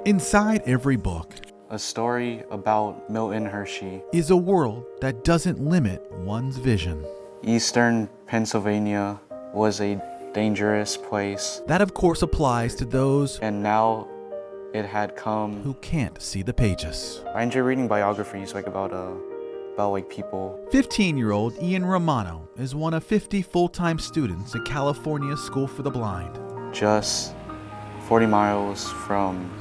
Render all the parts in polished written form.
Inside every book A story about Milton Hershey. is a world that doesn't limit one's vision. Eastern Pennsylvania was a dangerous place, That, of course, applies to those and now it had come. who can't see the pages. I enjoy reading biographies about people. 15-year-old Ian Romano is one of 50 full-time students at California's School for the Blind. Just 40 miles from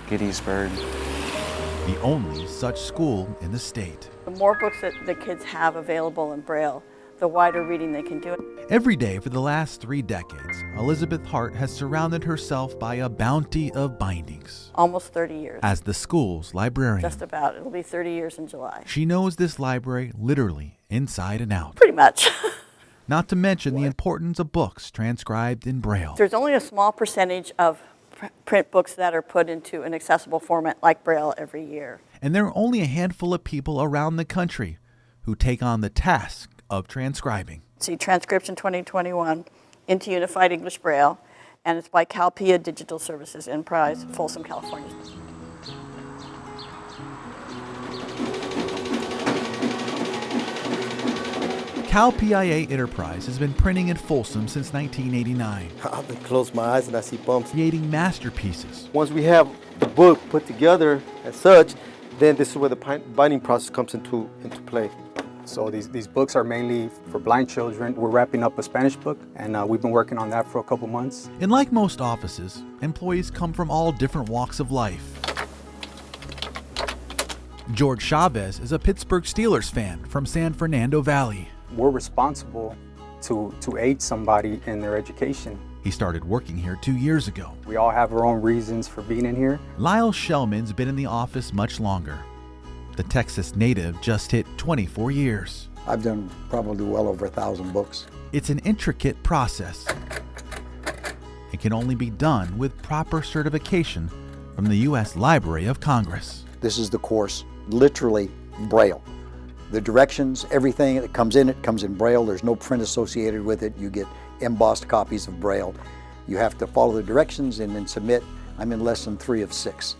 Gettysburg. The only such school in the state. The more books that the kids have available in Braille, the wider reading they can do. Every day for the last 3 decades, Elizabeth Hart has surrounded herself by a bounty of bindings. Almost 30 years. As the school's librarian, Just about. It'll be 30 years in July. she knows this library literally inside and out. Pretty much. Not to mention the importance of books transcribed in Braille. There's only a small percentage of print books that are put into an accessible format like Braille every year. And there are only a handful of people around the country who take on the task of transcribing. See Transcription 2021 into Unified English Braille, and it's by CalPIA Digital Services Enterprise, Folsom, California. CalPIA Enterprise has been printing in Folsom since 1989, I can close my eyes and I see bumps. creating masterpieces. Once we have the book put together as such, then this is where the binding process comes into play. So these books are mainly for blind children. We're wrapping up a Spanish book, and we've been working on that for a couple months. And like most offices, employees come from all different walks of life. George Chavez is a Pittsburgh Steelers fan from San Fernando Valley. We're responsible to aid somebody in their education. He started working here 2 years ago. We all have our own reasons for being in here. Lyle Shellman's been in the office much longer. The Texas native just hit 24 years. I've done probably well over 1,000 books. It's an intricate process. It can only be done with proper certification from the U.S. Library of Congress. This is the course, literally Braille. The directions, everything that comes in it comes in Braille. There's no print associated with it. You get embossed copies of Braille. You have to follow the directions and then submit. I'm in lesson 3 of 6.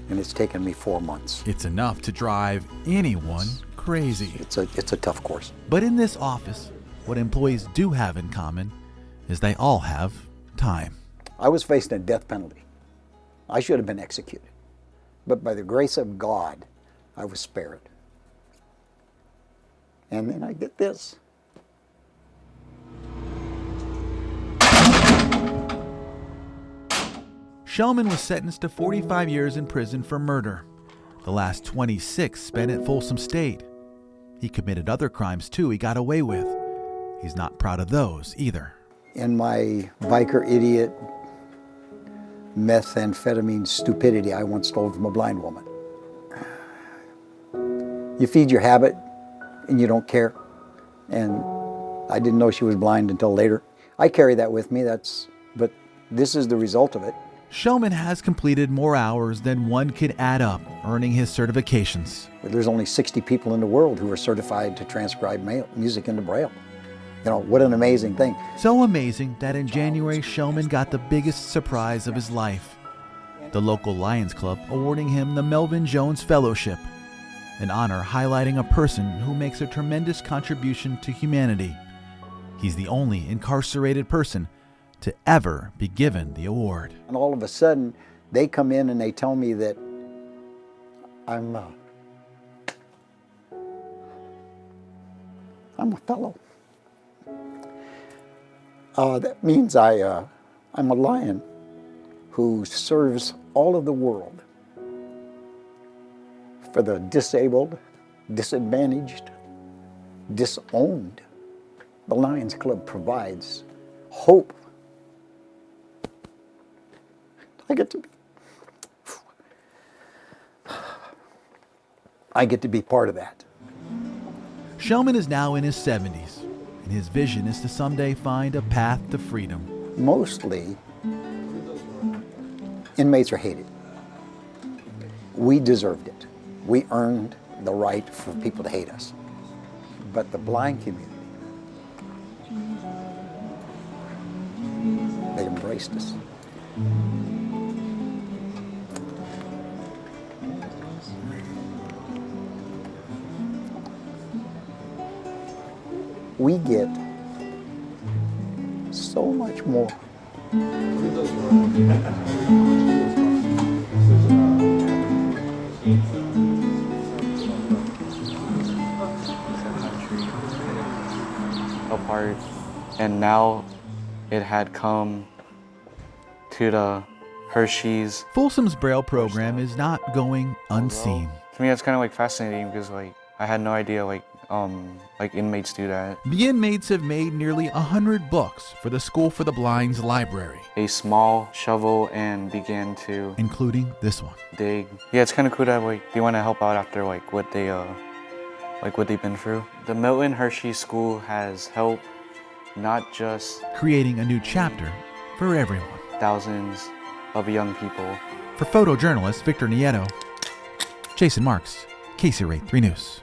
And it's taken me 4 months. It's enough to drive anyone crazy. It's a tough course. But in this office, what employees do have in common is they all have time. I was facing a death penalty. I should have been executed. But by the grace of God, I was spared. And then I get this. Shellman was sentenced to 45 years in prison for murder, the last 26 spent at Folsom State. He committed other crimes too he got away with. He's not proud of those either. In my biker idiot methamphetamine stupidity, I once stole from a blind woman. You feed your habit and you don't care. And I didn't know she was blind until later. I carry that with me, but this is the result of it. Shellman has completed more hours than one could add up, earning his certifications. There's only 60 people in the world who are certified to transcribe music into Braille. You know, what an amazing thing. So amazing that in January, Shellman got the biggest surprise of his life. The local Lions Club awarding him the Melvin Jones Fellowship, an honor highlighting a person who makes a tremendous contribution to humanity. He's the only incarcerated person to ever be given the award. And all of a sudden, they come in and they tell me that I'm a fellow. That means I'm a lion who serves all of the world for the disabled, disadvantaged, disowned. The Lions Club provides hope. I get to be part of that. Shellman is now in his 70s, and his vision is to someday find a path to freedom. Mostly, inmates are hated. We deserved it. We earned the right for people to hate us. But the blind community, they embraced us. we get so much more. Apart, and now it had come to the Hershey's. Folsom's Braille program is not going unseen. To me, it's kind of like fascinating because I had no idea like inmates do that. The inmates have made nearly 100 books for the School for the Blind's library, A small shovel and began to including this one. dig. Yeah, it's kind of cool that they want to help out after what they've been through. The Milton Hershey School has helped not just Creating a new chapter for everyone. thousands of young people. For photojournalist Victor Nieto, Jason Marks, KC Rate 3 News.